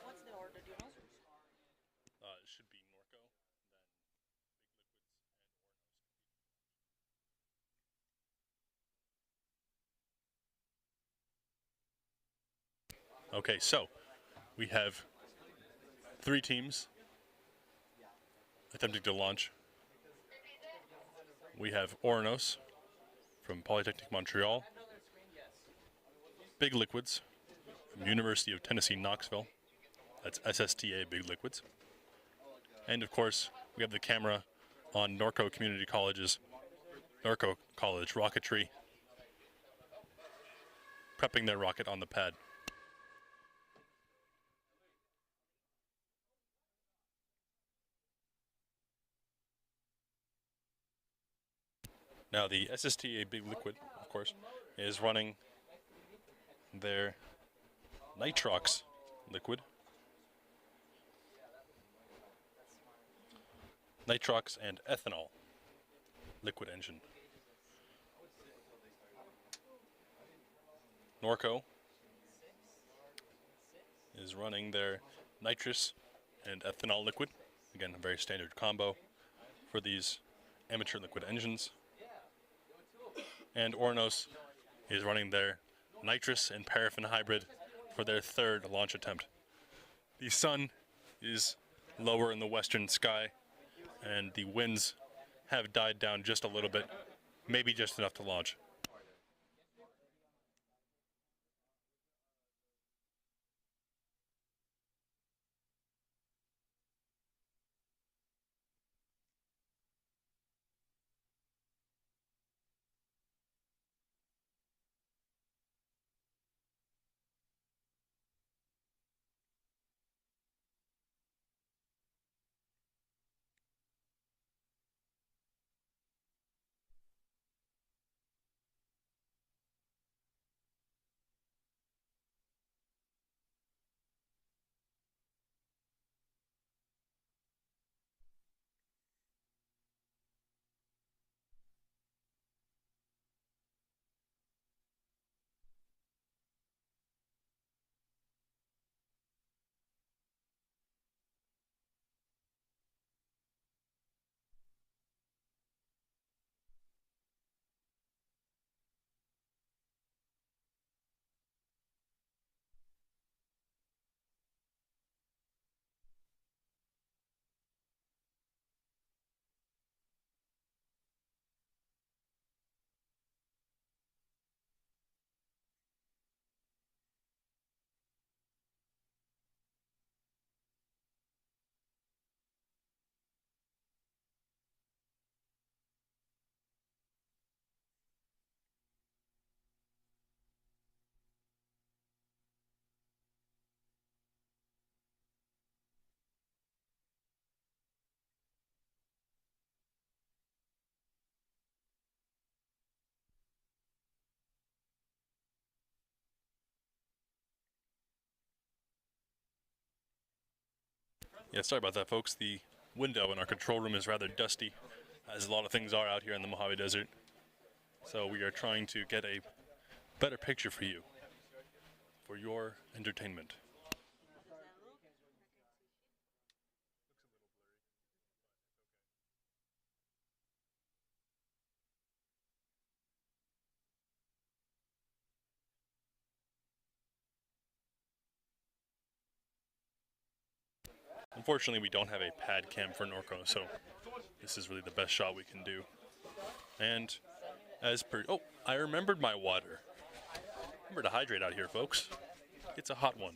What's the order, do you know? It should be Norco, then Big Liquids and Oronos. Okay, so we have 3 teams attempting to launch. We have Oronos from Polytechnic Montreal, Big Liquids from University of Tennessee, Knoxville. That's SSTA Big Liquids. And of course, we have the camera on Norco Community College's Norco College Rocketry, prepping their rocket on the pad. Now the SSTA Big Liquid, of course, is running their nitrox liquid. Nitrox and ethanol liquid engine. Norco is running their nitrous and ethanol liquid. Again, a very standard combo for these amateur liquid engines. And Oronos is running their nitrous and paraffin hybrid for their 3rd launch attempt. The sun is lower in the western sky, and the winds have died down just a little bit, maybe just enough to launch. Yeah, sorry about that, folks. The window in our control room is rather dusty, as a lot of things are out here in the Mojave Desert. So we are trying to get a better picture for you, for your entertainment. Unfortunately, we don't have a pad cam for Norco, so This is really the best shot we can do. And as per... Oh, I remembered my water. Remember to hydrate out here, folks. It's a hot one.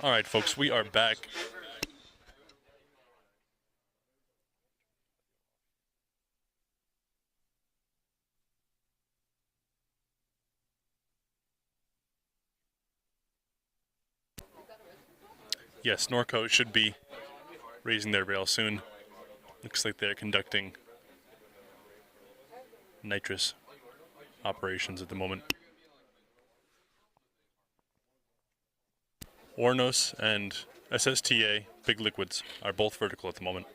Alright, folks, we are back. Yes, Norco should be raising their rail soon. Looks like they're conducting nitrous operations at the moment. Oronos and SSTA, Big Liquids, are both vertical at the moment.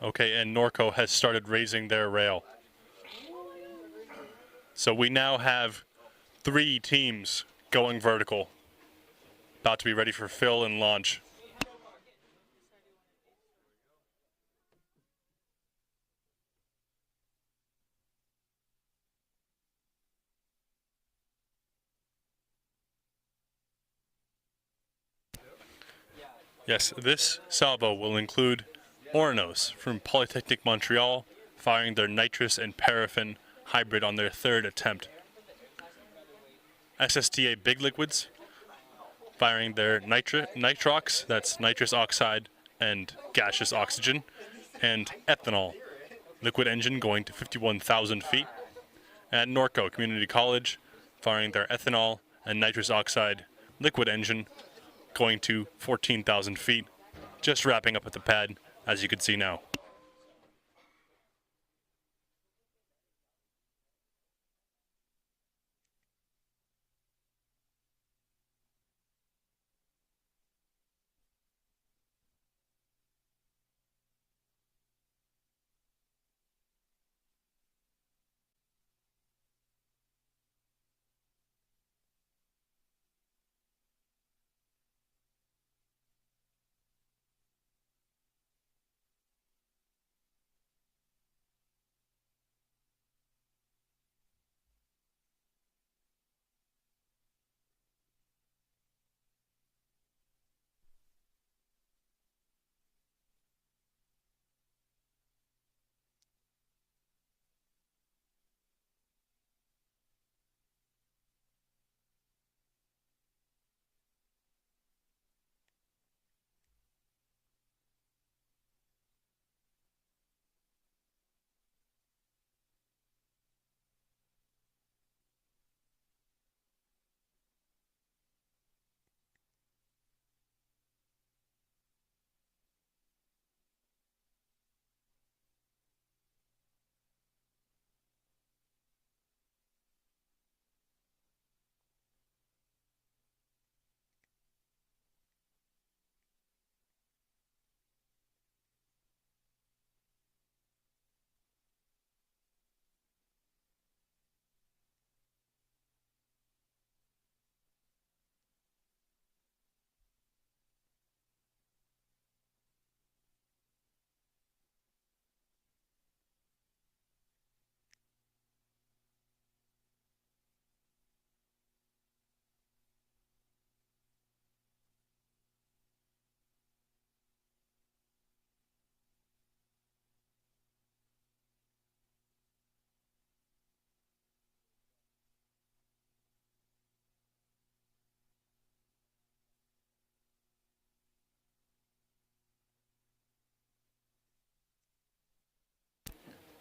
Okay, and Norco has started raising their rail. So we now have 3 teams going vertical, about to be ready for fill and launch. Yes, this salvo will include Oronos from Polytechnic Montreal, firing their nitrous and paraffin hybrid on their 3rd attempt. SSTA Big Liquids, firing their nitrox, that's nitrous oxide and gaseous oxygen, and ethanol, liquid engine going to 51,000 feet. And Norco Community College, firing their ethanol and nitrous oxide liquid engine going to 14,000 feet. Just wrapping up at the pad, as you can see now.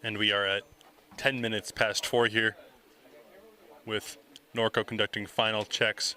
And we are at 10 minutes past 4 here, with Norco conducting final checks.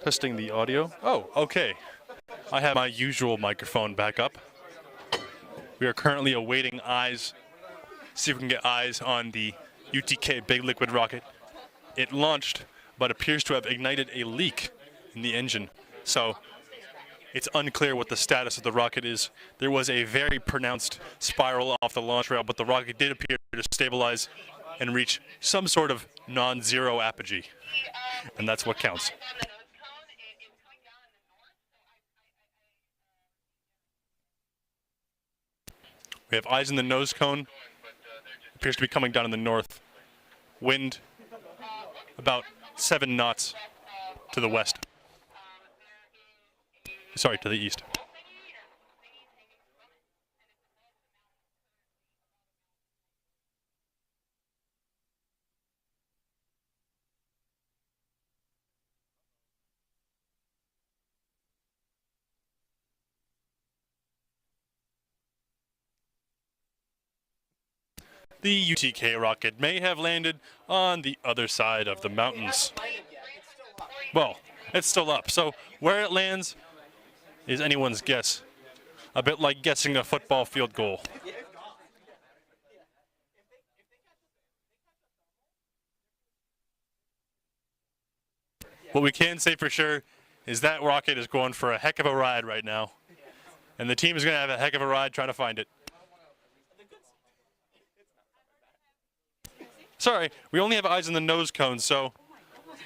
Testing the audio. Oh, okay. I have my usual microphone back up. We are currently awaiting eyes. See if we can get eyes on the UTK big liquid rocket. It launched, but appears to have ignited a leak in the engine. So it's unclear what the status of the rocket is. There was a very pronounced spiral off the launch rail, but the rocket did appear to stabilize and reach some sort of non-zero apogee. And that's what counts. We have eyes in the nose cone. Appears to be coming down in the north. Wind about 7 knots to the west. Sorry, to the east. The UTK rocket may have landed on the other side of the mountains. Well, it's still up, so where it lands is anyone's guess. A bit like guessing a football field goal. What we can say for sure is that rocket is going for a heck of a ride right now. And the team is going to have a heck of a ride trying to find it. Sorry, we only have eyes in the nose cone, so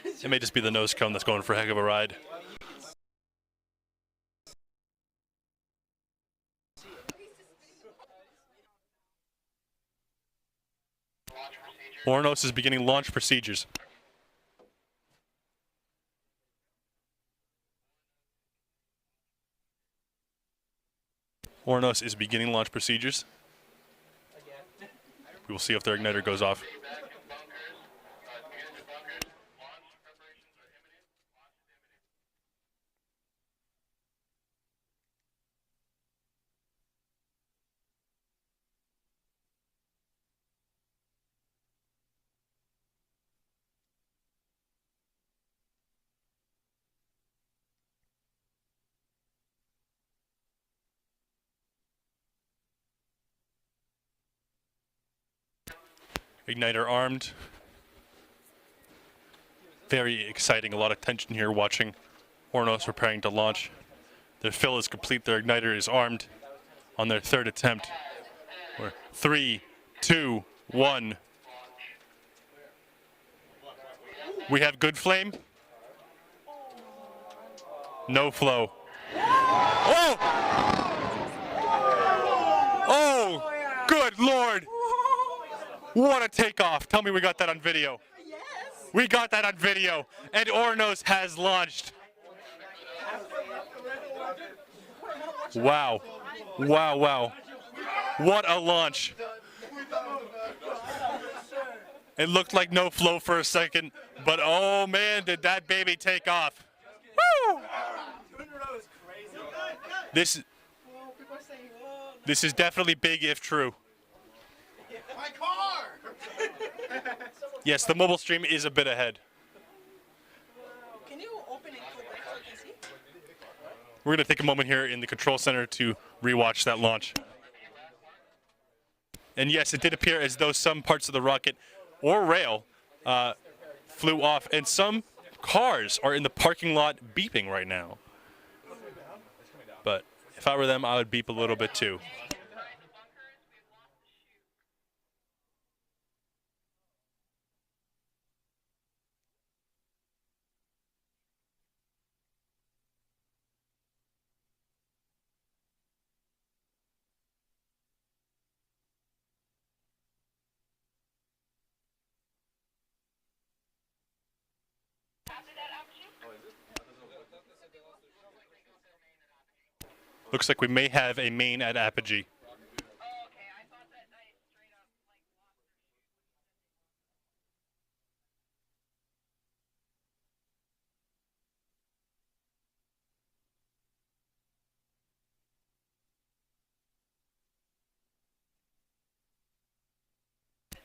it may just be the nose cone that's going for a heck of a ride. Oronos is beginning launch procedures. Oronos is beginning launch procedures. We will see if their igniter goes off. Igniter armed. Very exciting, a lot of tension here watching Oronos preparing to launch. Their fill is complete, their igniter is armed on their third attempt. We're 3, 2, 1. We have good flame. No flow. Oh! Oh! Good Lord! What a takeoff. Tell me we got that on video. Yes. We got that on video. And Oronos has launched. Wow. Wow, wow. What a launch. It looked like no flow for a second, but oh man, did that baby take off. Woo! This is definitely big if true. My car! Yes, the mobile stream is a bit ahead. Can you open it so I can see? We're going to take a moment here in the control center to rewatch that launch. And yes, it did appear as though some parts of the rocket or rail flew off, and some cars are in the parking lot beeping right now. But if I were them, I would beep a little bit too. Looks like we may have a main at apogee.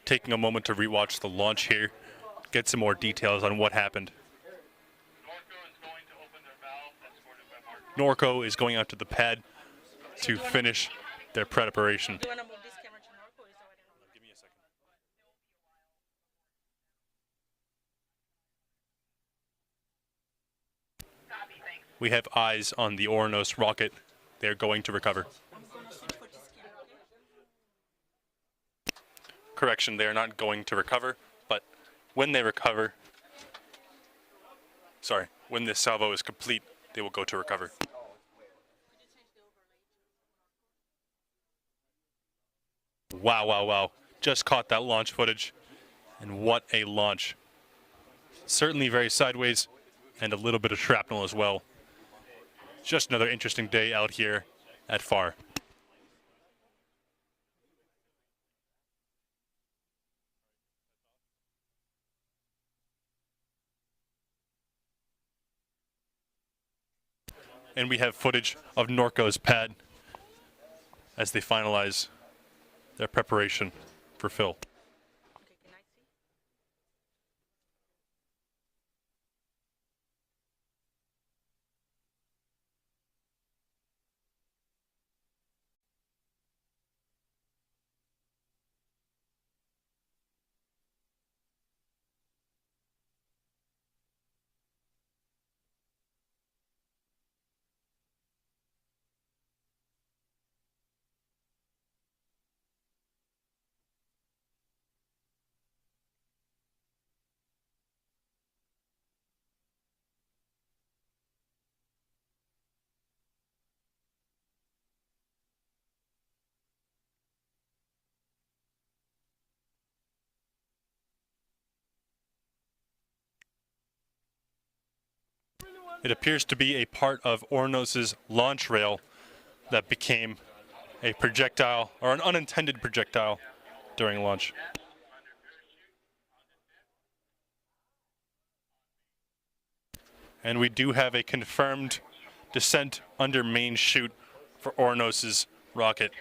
Taking a moment to rewatch the launch here, get some more details on what happened. Norco is going to Norco is going out to the pad to finish their preparation. Do you want to move this camera to Norco? Or is already on? Give me a second. We have eyes on the Oronos rocket. They're going to recover. I'm going to switch for this camera, okay? Correction, they are not going to recover, but when they recover, when this salvo is complete, they will go to recover. Wow, wow, wow. Just caught that launch footage, and what a launch. Certainly very sideways, and a little bit of shrapnel as well. Just another interesting day out here at FAR. And we have footage of Norco's pad as they finalize their preparation for fill. Okay, can I see? It appears to be a part of Oronos' launch rail that became a projectile, or an unintended projectile, during launch. And we do have a confirmed descent under main chute for Oronos' rocket.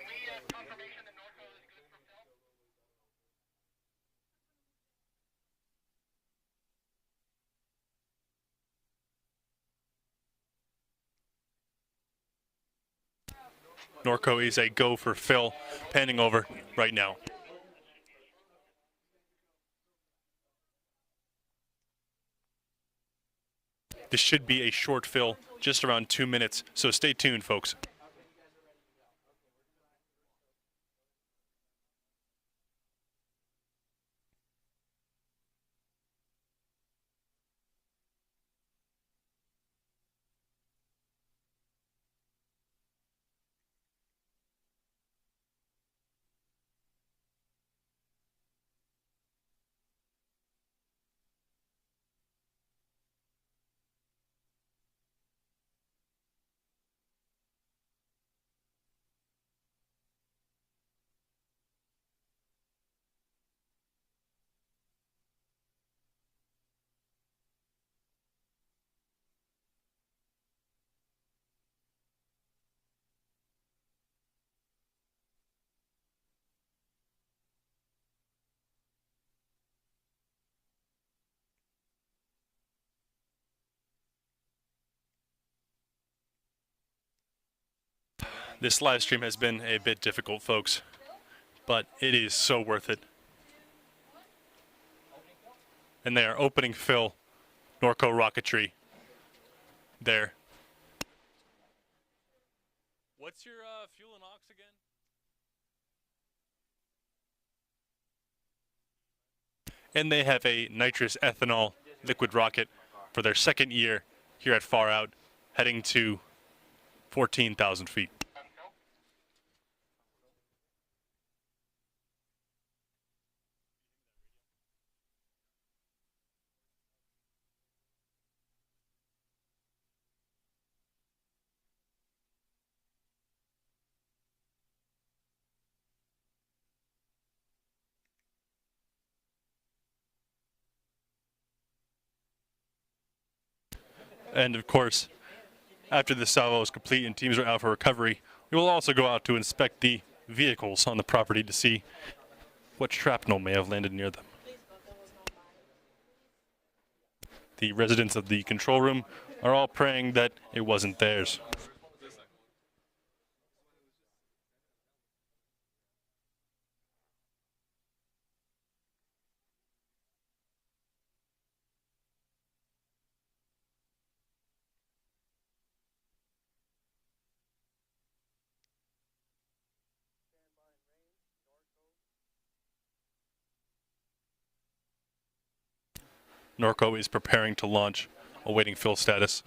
Norco is a go for fill, panning over right now. This should be a short fill, just around 2 minutes, so stay tuned, folks. This live stream has been a bit difficult, folks, but it is so worth it. And they are opening fill, Norco Rocketry, there. What's your fuel and aux again? And they have a nitrous ethanol liquid rocket for their second year here at Far Out, heading to 14,000 feet. And of course, after the salvo is complete and teams are out for recovery, we will also go out to inspect the vehicles on the property to see what shrapnel may have landed near them. The residents of the control room are all praying that it wasn't theirs. Norco is preparing to launch, awaiting fill status.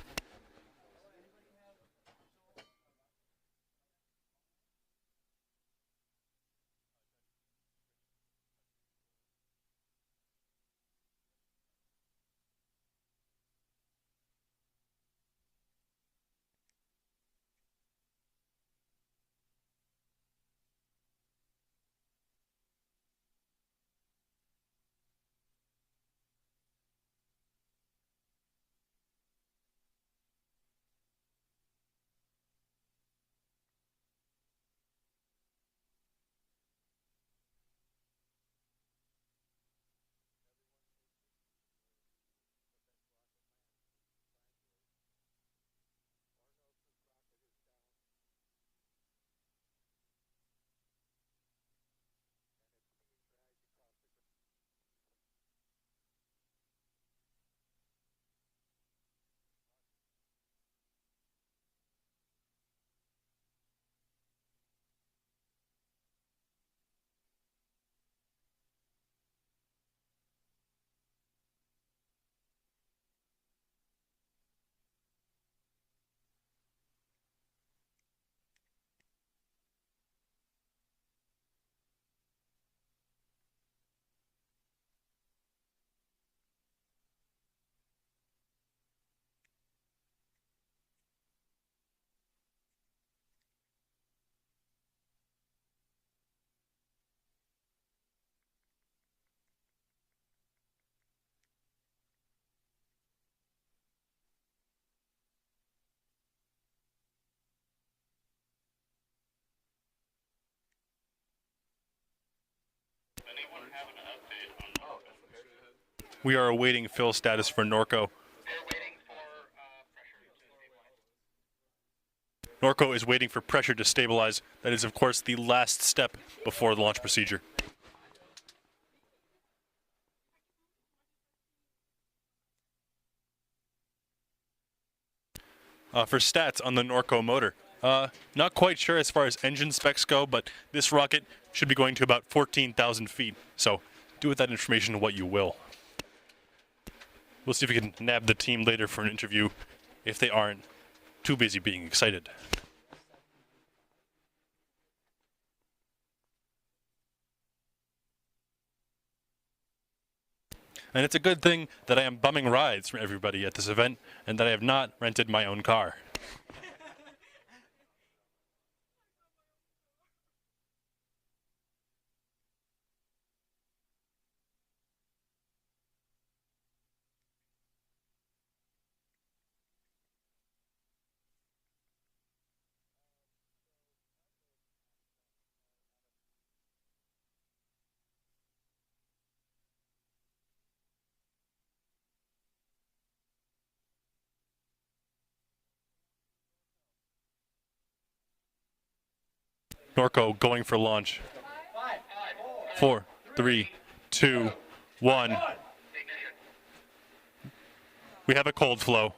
We are awaiting fill status for Norco. Norco is waiting for pressure to stabilize. That is, of course, the last step before the launch procedure. For stats on the Norco motor, not quite sure as far as engine specs go, but this rocket should be going to about 14,000 feet. So do with that information what you will. We'll see if we can nab the team later for an interview if they aren't too busy being excited. And it's a good thing that I am bumming rides from everybody at this event and that I have not rented my own car. Norco going for launch. 4, 3, 2, 1. We have a cold flow.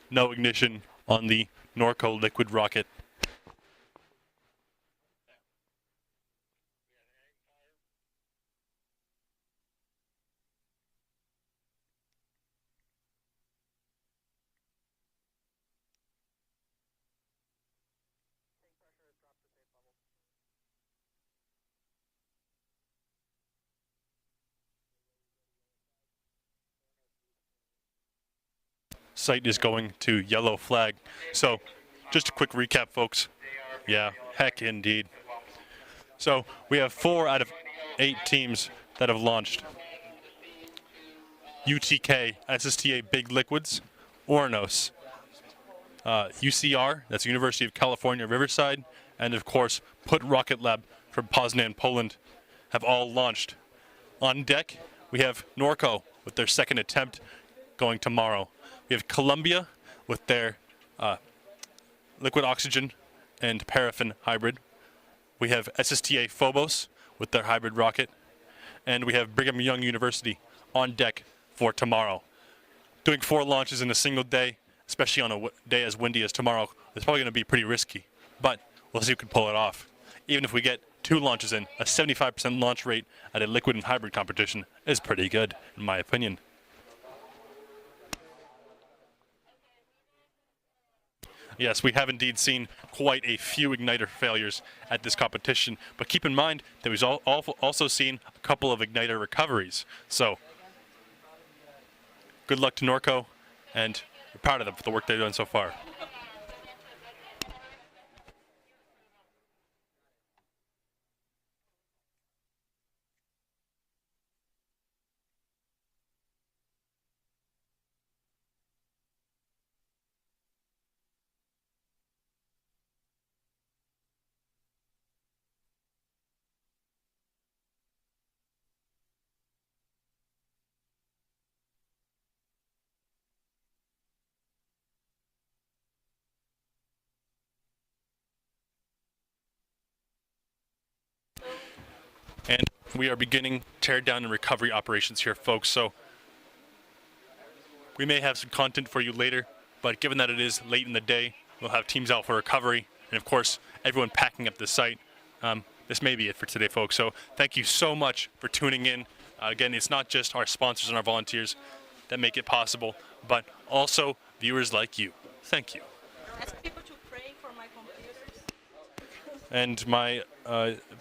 No ignition on the Norco liquid rocket. Site is going to yellow flag. So, just a quick recap, folks. Yeah, heck indeed. So, we have 4 out of 8 teams that have launched. UTK, SSTA Big Liquids, Oronos, UCR, that's University of California, Riverside, and of course, Put Rocket Lab from Poznan, Poland, have all launched. On deck, We have Norco with their second attempt going tomorrow. We have Columbia with their liquid oxygen and paraffin hybrid. We have SSTA Phobos with their hybrid rocket. And we have Brigham Young University on deck for tomorrow. Doing 4 launches in a single day, especially on a day as windy as tomorrow, is probably going to be pretty risky. But we'll see who can pull it off. Even if we get 2 launches in, a 75% launch rate at a liquid and hybrid competition is pretty good, in my opinion. Yes, we have indeed seen quite a few igniter failures at this competition, but keep in mind that we've also seen a couple of igniter recoveries. So, good luck to Norco, and we're proud of them for the work they've done so far. And we are beginning teardown and recovery operations here, folks. So we may have some content for you later, but given that it is late in the day, we'll have teams out for recovery, and of course, everyone packing up the site. This may be it for today, folks. So thank you so much for tuning in. Again, it's not just our sponsors and our volunteers that make it possible, but also viewers like you. Thank you. Ask people to pray for my computers. And my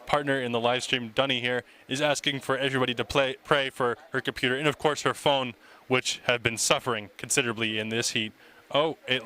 partner in the live stream, Dunny here, is asking for everybody to pray for her computer and of course her phone, which have been suffering considerably in this heat. Oh, it